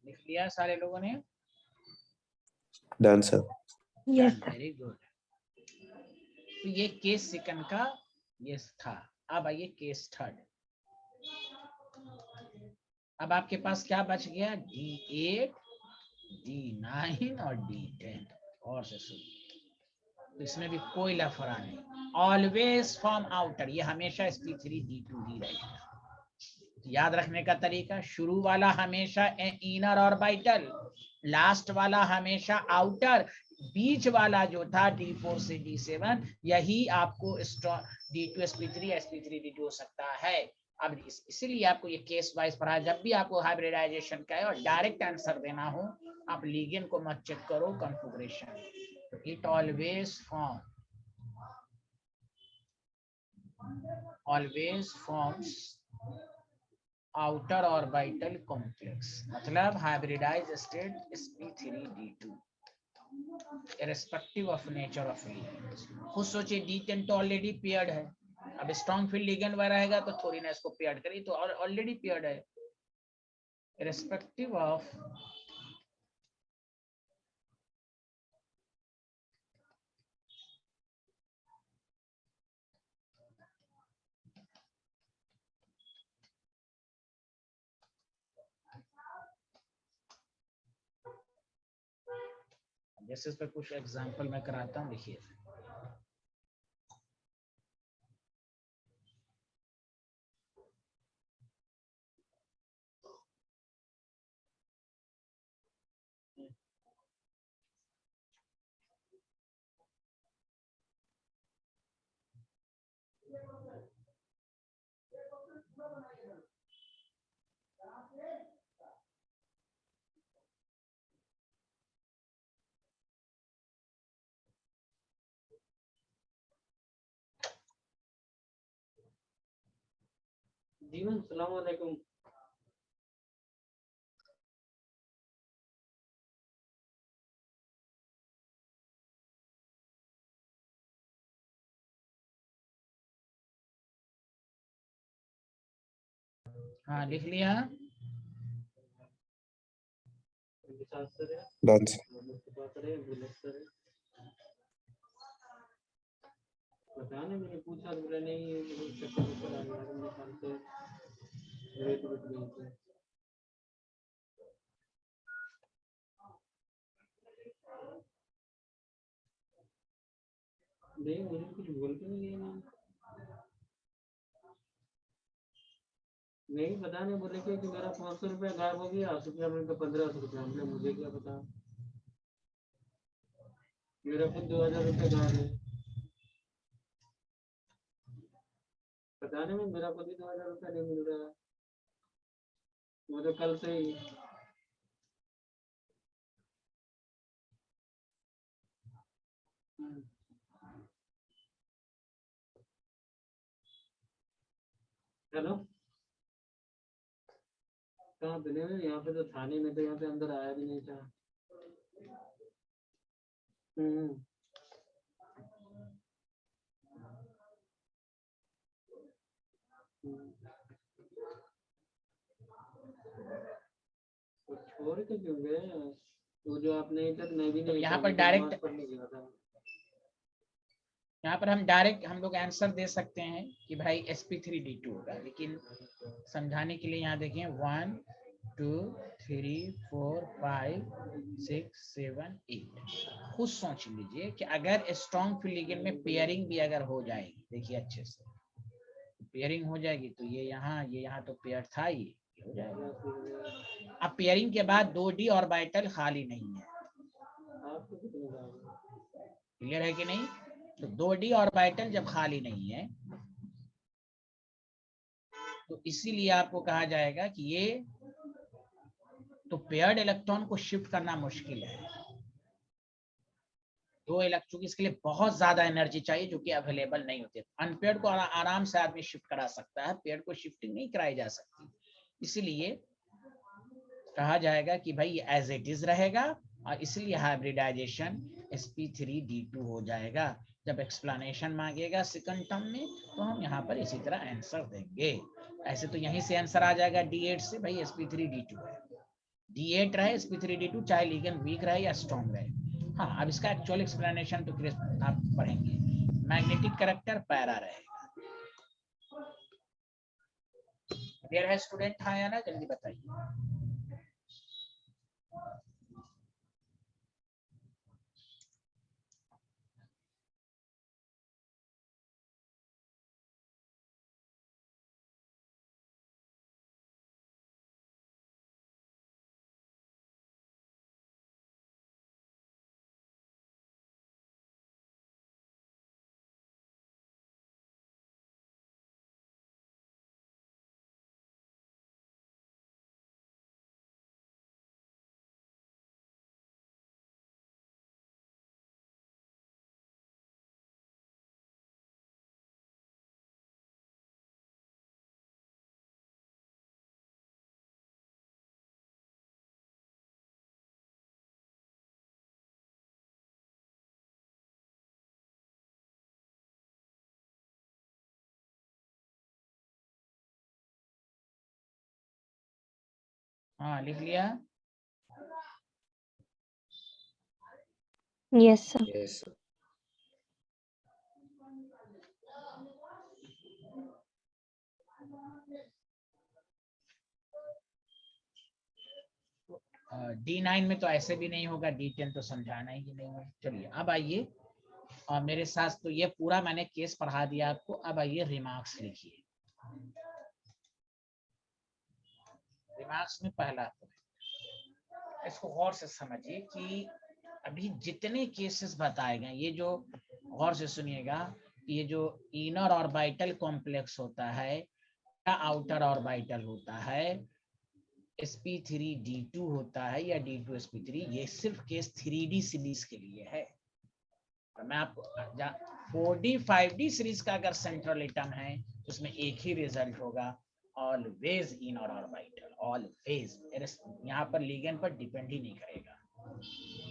लिख लिया सारे लोगों ने? Done sir. Yes sir. Very good. तो ये केस सेकंड का ये था। अब आइए केस थर्ड। अब आपके पास क्या बच गया, D8 D9 और D10। और से सुनिए, तो इसमें भी कोई लफड़ा नहीं, ऑलवेज फ्रॉम आउटर। ये हमेशा sp3 D2 ही रहेगा। याद रखने का तरीका, शुरू वाला हमेशा इनर ऑर्बिटल, लास्ट वाला हमेशा आउटर, बीच वाला जो था D4 से D7 यही आपको D2sp3 sp3 D2 हो सकता है। अब इसीलिए आपको ये केस वाइज पढ़ा। जब भी आपको हाइब्रिडाइजेशन का है और डायरेक्ट आंसर देना हो, आप लिगेंड को मत चेक करो, configuration. It always forms outer orbital complex, मतलब hybridise state sp3 D2 irrespective of nature of ligand. खुद सोचिए D10 तो ऑलरेडी पेयर्ड है, अब स्ट्रॉन्ग फील्ड लिगेंड वगैरह रहेगा तो थोड़ी ना इसको पेयर्ड करी, तो ऑलरेडी पेयर्ड है। irrespective of जैसे इस पर कुछ एग्जांपल मैं कराता हूँ, लिखिए। जी मैम, अस्सलाम वालेकुम। हाँ, लिख लिया। Done, sir. पता नहीं, मैंने पूछा तो बोला नहीं, चक्कर ऊपर आ गया, मेरे ख्याल से रेट बढ़ गई थी। नहीं, मुझे कुछ बोल के नहीं गए। नहीं पता नहीं, बोले कि मेरा 500 रुपया गायब हो गया, रुपया मेरे 1500 रुपया, हमने मुझे क्या पता, मेरा खुद 2000 रुपया गायब है। पता नहीं, मेरा खुद ही 2000 रुपया नहीं मिल रहा है, वो तो कल से ही। हेलो, कहाँ मिले हुए? यहाँ पे तो थाने में, तो यहाँ पे अंदर आया भी नहीं था। तो छोड़ के क्यों गए? वो जो आपने इधर मैं भी तो नहीं यहाँ था, पर मैं तो डायरेक्ट, नमाज पढ़ने गया था। यहाँ पर हम डायरेक्ट हम लोग आंसर दे सकते हैं कि भाई sp3d2 होगा, लेकिन समझाने के लिए यहाँ देखें 1 2 3 4 5 6 7 8। खुद सोच लीजिए कि अगर स्ट्रॉन्ग फील्ड लिगेंड में पेयरिंग भी अगर हो जाएगी, देखिए अच्छे से पेयरिंग हो जाएगी, तो ये यहाँ तो पेयर था, ये हो जाएगा। अब पेयरिंग के बाद 2d ऑर्बिटल खाली नहीं है, क्लियर है कि नहीं? तो 2d ऑर्बिटल जब खाली नहीं है तो इसीलिए आपको कहा जाएगा कि ये तो पेयर्ड इलेक्ट्रॉन को शिफ्ट करना मुश्किल है। दो इलेक्ट्रॉन, इसके लिए बहुत ज्यादा एनर्जी चाहिए जो कि अवेलेबल नहीं होती। अनपेयर्ड को आराम से आदमी शिफ्ट करा सकता है, पेयर्ड को शिफ्टिंग नहीं कराई जा सकती, इसीलिए कहा जाएगा कि भाई एज इट इज रहेगा, और इसलिए हाइब्रिडाइजेशन sp3d2 हो जाएगा। जब एक्सप्लेनेशन मांगेगा सेकंड टर्म में तो हम यहाँ पर इसी तरह आंसर देंगे। ऐसे तो यहीं से आंसर आ जाएगा d8 से, भाई sp3d2 है, d8 रहे sp3d2, चाहे लिगेंड वीक रहे या स्ट्रॉन्ग रहे। हाँ, अब इसका एक्चुअल एक्सप्लेनेशन तो आप पढ़ेंगे। मैग्नेटिक कैरेक्टर पैरा रहेगा। क्लियर है स्टूडेंट? हाँ या ना, जल्दी बताइए। हाँ लिख लिया। Yes, sir. Yes, sir. D9 में तो ऐसे भी नहीं होगा, D10 तो समझाना ही नहीं है। चलिए अब आइए, और मेरे साथ तो ये पूरा मैंने केस पढ़ा दिया आपको। अब आइए रिमार्क्स लिखिए। रिमार्क्स में पहला तो इसको गौर से समझिए कि अभी जितने केसेस बताए गए, ये जो गौर से सुनिएगा, ये जो इनर ऑर्बिटल कॉम्प्लेक्स होता है या आउटर ऑर्बिटल होता है, sp3d2 होता है या d2sp3, ये सिर्फ केस 3D सीरीज के लिए है। और मैं आपको 4D 5D सीरीज का अगर सेंट्रल एटम है तो उसमें एक ही रिजल्ट होगा, ऑलवेज इनर ऑर्बिटल, ऑलवेज। यहाँ पर लिगेंड पर डिपेंड ही नहीं करेगा।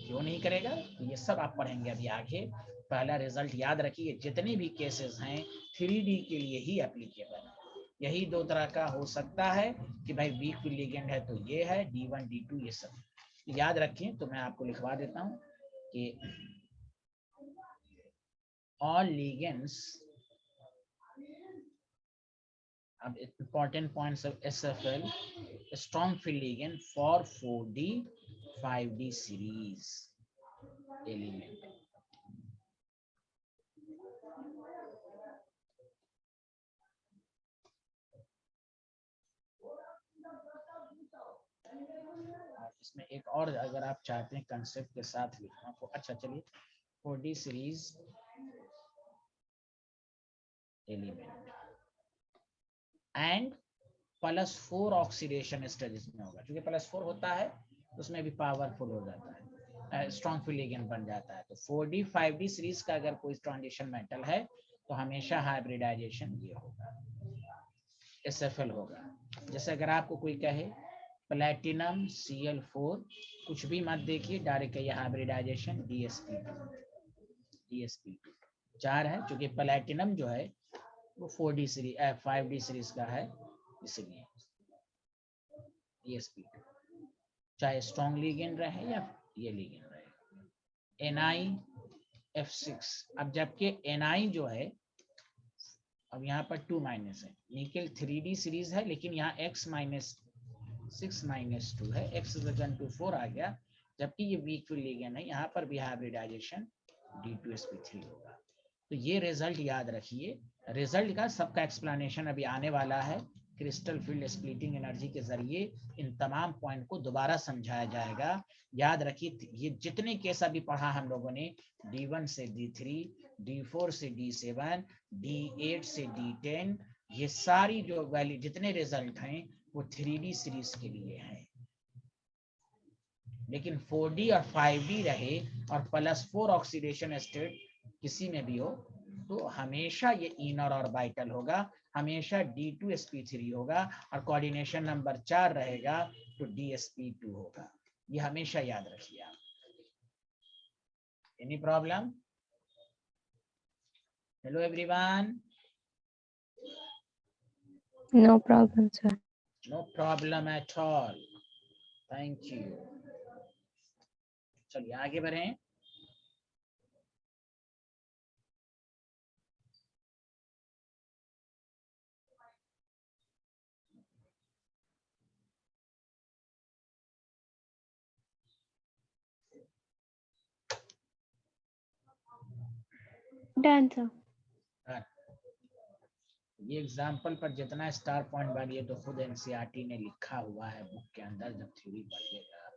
क्यों नहीं करेगा? तो ये सब आप पढ़ेंगे अभी आगे। पहला रिजल्ट याद रखिए, जितने भी केसेस हैं 3D के लिए ही एप्लीकेबल है। यही दो तरह का हो सकता है कि भाई वीक लिगेंड है तो ये है D1 D2, ये सब याद रखें। तो मैं आपको लिखवा देता हूँ कि all ligands, अब important points of SFL, strong field ligand for 4D 5D series element। इसमें एक और अगर आप चाहते हैं कंसेप्ट के साथ लिखना तो अच्छा, चलिए 4D series element and +4 oxidation stages में होगा, क्योंकि +4 होता है उसमें भी पावरफुल हो जाता है, स्ट्रॉन्ग फील्ड लिगेंड बन जाता है। तो 4D 5D सीरीज का अगर कोई ट्रांजिशन मेटल है तो हमेशा हाइब्रिडाइजेशन ये होगा, SFL होगा। जैसे अगर आपको कोई कहे प्लेटिनम Cl4, कुछ भी मत देखिए, डायरेक्ट ये हाइब्रिडाइजेशन DsP2 4 है, क्योंकि प्लेटिनम जो है वो 4D सीरीज 5D सीरीज का है, इसलिए DsP2 चाहे स्ट्रॉन्ग लिगेंड रहे या ये लिगेंड रहे। NiF6, अब जबकि Ni जो है, अब यहाँ पर 2 माइनस है, निकल 3D सीरीज है, लेकिन यहाँ X -6 - 2 है, X = 4 आ गया, जबकि ये वीक फील्ड लिगेंड है। यहाँ पर भी हाइब्रिडाइजेशन D2sp3 होगा। तो ये रिजल्ट याद रखिए। रिजल्ट का सबका एक्सप्लेनेशन अभी आने वाला है, क्रिस्टल फील्ड स्प्लिटिंग एनर्जी के जरिए इन तमाम पॉइंट को दोबारा समझाया जाएगा। याद रखिए, ये जितने केस अभी पढ़ा हम लोगों ने, D1 से D3, D4 से D7, D8 से D10, ये सारी जो वैल्यू जितने रिजल्ट हैं वो 3D सीरीज के लिए हैं। लेकिन 4D और 5D रहे और +4 ऑक्सीडेशन स्टेट किसी में भी हो तो हमेशा ये इनर ऑर्बिटल होगा, हमेशा D2sp3 होगा, और कोऑर्डिनेशन नंबर 4 रहेगा तो DsP2 होगा। ये हमेशा याद रखिए आप। Any problem? Hello everyone. No problem, sir. No problem at all, thank you. चलिए आगे बढ़ें। Done, sir. ये एग्जाम्पल पर जितना स्टार पॉइंट बनिए तो खुद एनसीईआरटी ने लिखा हुआ है बुक के अंदर, जब थ्योरी पढ़िएगा।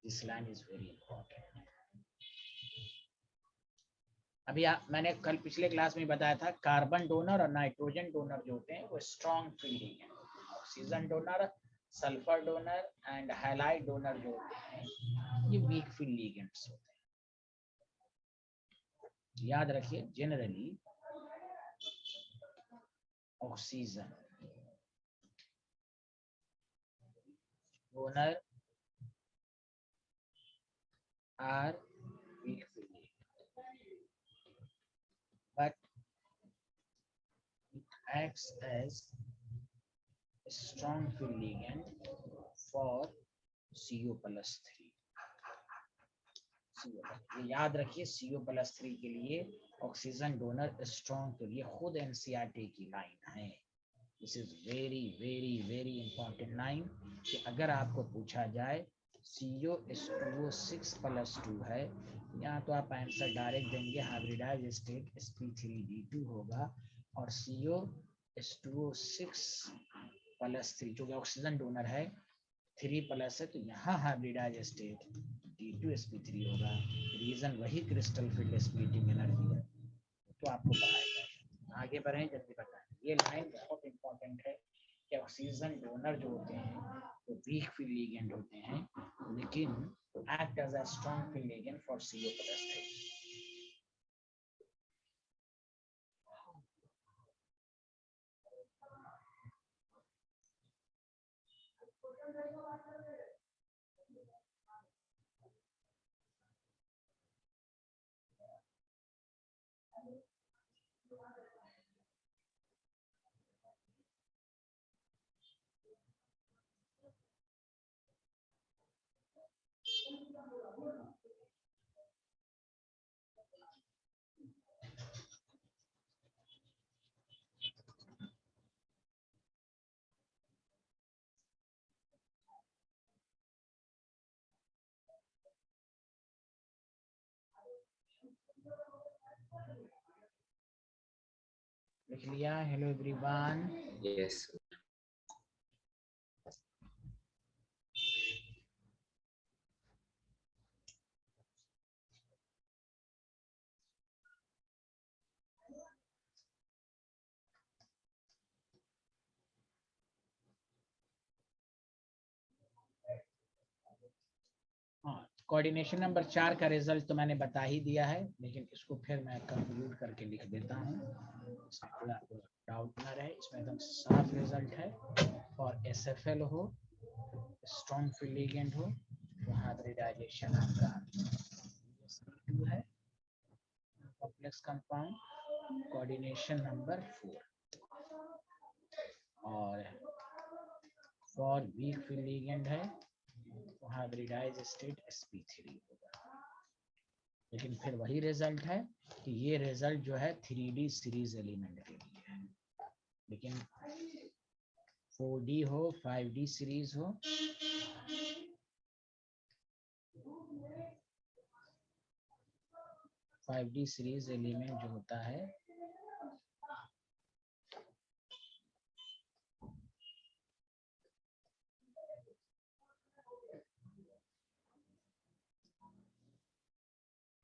This line is very important. अभी मैंने कल पिछले क्लास में बताया था, कार्बन डोनर और नाइट्रोजन डोनर जो होते हैं वो strong field ligand, oxygen donor, sulphur donor and halide donor जो होते हैं ये वीक फील्ड लिगेंड्स होते हैं। याद रखिए, generally oxygen donor are weak field ligand, but it acts as a strong field ligand for CO+3। ये याद रखिए, CO+3 के लिए ऑक्सीजन डोनर स्ट्रॉन्ग, तो ये खुद NCERT की लाइन है। This is very very very important line कि अगर आपको पूछा जाए CO2O6+2 है, यहाँ तो आप आंसर डायरेक्ट देंगे, हाइब्रिडाइज स्टेट sp3d2 होगा, और CO2O6+3 जो कि ऑक्सीजन डोनर है 3+ है, तो यहाँ हाइब्रिडाइज स्टेट D2sp3 होगा। रीजन वही क्रिस्टल फील्ड स्प्लिटिंग एनर्जी है, तो आपको पढ़ाएगा। आगे बढ़ें, जल्दी बताएं। ये लाइन बहुत इंपॉर्टेंट है कि ऑक्सीजन डोनर जो होते हैं वो वीक फील्ड लिगेंड होते हैं, लेकिन act as a strong field ligand for CO+3। लिख लिया? Hello everyone. Yes, sir. हाँ, कोऑर्डिनेशन नंबर 4 का रिजल्ट तो मैंने बता ही दिया है, लेकिन इसको फिर मैं कंक्लूड करके लिख देता हूँ, इसमें थोड़ा डाउट ना रहे। इसमें एकदम साफ रिजल्ट है। और SFL हो, स्ट्रॉन्ग फील्ड लिगेंड हो, तो हाइब्रिडाइजेशन आपका SP2 है, कॉम्प्लेक्स कंपाउंड, कोऑर्डिनेशन नंबर 4, और फॉर वीक फील्ड लिगेंड है तो हाइब्रिडाइज स्टेट sp3 होगा। लेकिन फिर वही रिजल्ट है कि ये रिजल्ट जो है 3D सीरीज एलिमेंट के लिए है, लेकिन 4D हो, 5D सीरीज हो, फाइव डी सीरीज एलिमेंट जो होता है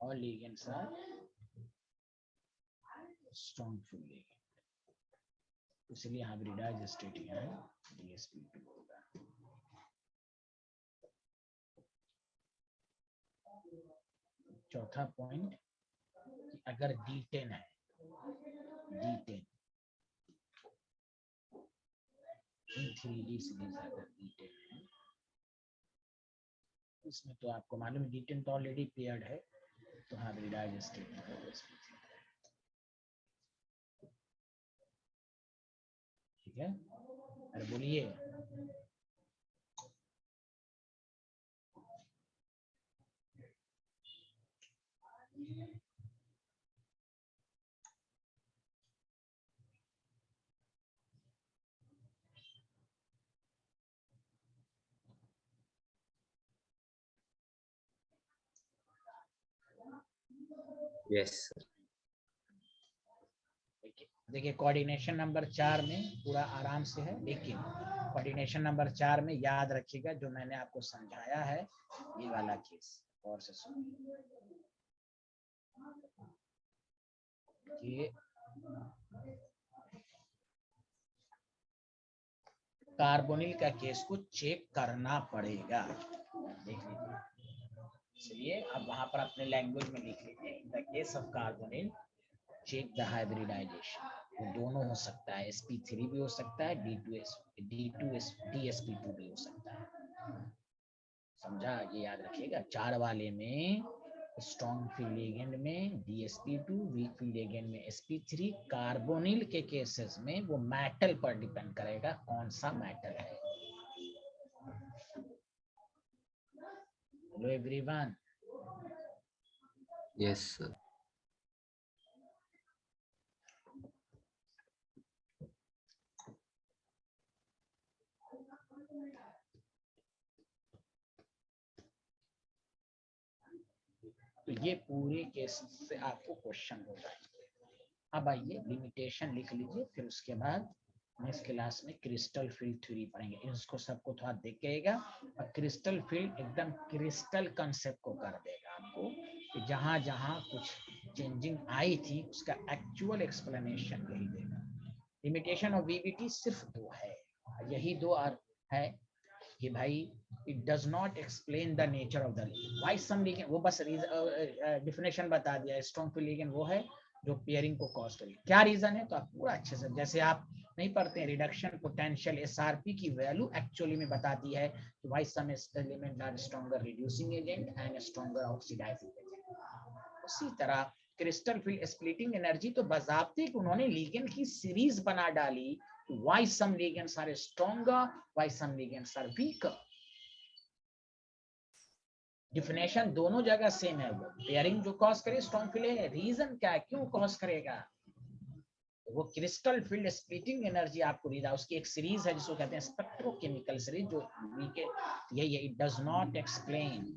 all ligands are strong field ligand, इसलिए हाइब्रिडाइज स्टेट यहाँ DSP2 होगा। चौथा पॉइंट, अगर D10 है, D10 इन 3D सीरीज अगर D10 है, इसमें तो आपको मालूम है D10 तो ऑलरेडी पेयर्ड है, तो हाइब्रिडाइज स्टेट में ठीक है। अरे बोलिए। Yes, sir. देखिए कोऑर्डिनेशन नंबर 4 में पूरा आराम से है, लेकिन कोऑर्डिनेशन नंबर 4 में याद रखिएगा जो मैंने आपको समझाया है ये वाला केस, और से सुनिए कि कार्बोनिल का केस को चेक करना पड़ेगा, देख लीजिए। इसलिए अब वहां पर अपने लैंग्वेज में लिख लीजिए, in the case of carbonyl check the hybridisation. वो दोनों हो सकता है, sp3 भी हो सकता है, DSP2 भी हो सकता है। समझा? ये याद रखिएगा। 4 वाले में स्ट्रॉन्ग फील्ड लिगेंड में DSP2, वीक फील्ड लिगेंड में sp3। कार्बोनिल के केसेस में वो मेटल पर डिपेंड करेगा, कौन सा मेटल है। Hello everyone. Yes, sir. तो ये पूरे केस से आपको क्वेश्चन हो जाएंगे। अब आइए लिमिटेशन लिख लीजिए, फिर उसके बाद नेक्स्ट क्लास में क्रिस्टल फील्ड थ्योरी पढ़ेंगे। इसको सबको थोड़ा देखिएगा, और क्रिस्टल फील्ड एकदम क्रिस्टल कंसेप्ट को कर देगा आपको, कि जहां जहां कुछ चेंजिंग आई थी उसका एक्चुअल एक्सप्लेनेशन यही देगा। लिमिटेशन ऑफ वीवीटी सिर्फ दो है, यही दो है कि भाई it does not explain the nature of the why some ligand, वो बस डिफिनेशन बता दिया। स्ट्रॉन्ग फील्ड लिगेंड वो है जो पेयरिंग को कॉज करे। क्या रीजन है तो आप पूरा अच्छे से, जैसे आप नहीं पढ़ते हैं रिडक्शन पोटेंशियल एसआरपी की वैल्यू एक्चुअली में बताती है कि why some element are stronger reducing agent and stronger oxidising agent. उसी तरह क्रिस्टल फील्ड स्प्लिटिंग एनर्जी तो बजाते कि उन्होंने लिगेंड की सीरीज बना डाली, why some ligands are stronger, why some ligands are weaker। Definition दोनों जगह सेम है, वो पेयरिंग जो कॉज करे स्ट्रॉन्ग फील्ड है, रीजन क्या है क्यों कॉज करेगा, वो क्रिस्टल फील्ड स्प्लिटिंग एनर्जी आपको दी, उसकी एक सीरीज है जिसको कहते हैं स्पेक्ट्रोकेमिकल सीरीज, जो यही है, इट डज नॉट एक्सप्लेन।